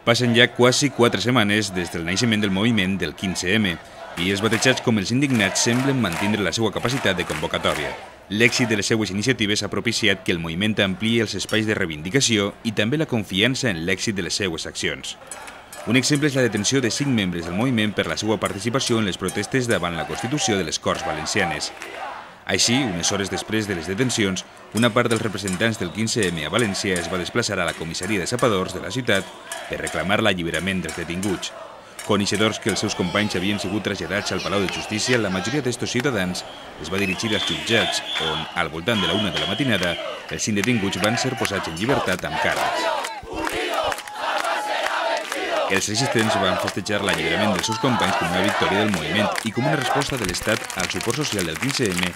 Passen ja quasi 4 setmanes des del naixement del moviment del 15M i els batejats com els indignats semblen mantindre la seva capacitat de convocatòria. L'èxit de les seues iniciatives ha propiciat que el moviment ampliï els espais de reivindicació i també la confiança en l'èxit de les seues accions. Un exemple és la detenció de 5 membres del moviment per la seva participació en les protestes davant la Constitució de les Corts Valencianes. Així, unes hores després de les detencions, una part dels representants del 15M a València es va desplaçar a la comissaria de sapadors de la ciutat per reclamar l'alliberament dels detinguts. Coneixedors que els seus companys havien sigut traslladats al Palau de Justícia, la majoria d'estos ciutadans es va dirigir als jutjats, on, al voltant de la 1 de la matinada, els 5 detinguts van ser posats en llibertat amb càrrecs. Els resistents van festejar l'alliberament dels seus companys com una victòria del moviment i com una resposta de l'Estat al suport social del 15M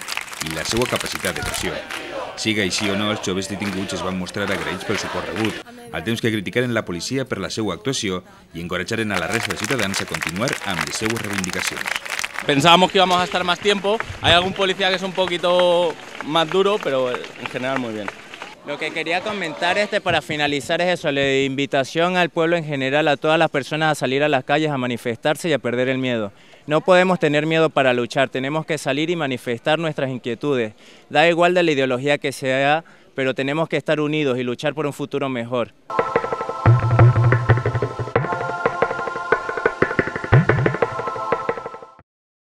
i la seva capacitat de pressió. Siga així o no, els joves detinguts es van mostrar agraïts pel suport rebut, al temps que criticaren la policia per la seva actuació i encoratjaren a la resta de ciutadans a continuar amb les seues reivindicacions. Pensábamos que íbamos a estar más tiempo, hay algún policía que es un poquito más duro, pero en general muy bien. Lo que quería comentar para finalizar es eso, la invitación al pueblo en general, a todas las personas a salir a las calles a manifestarse y a perder el miedo. No podemos tener miedo para luchar, tenemos que salir y manifestar nuestras inquietudes. Da igual de la ideología que sea, pero tenemos que estar unidos y luchar por un futuro mejor.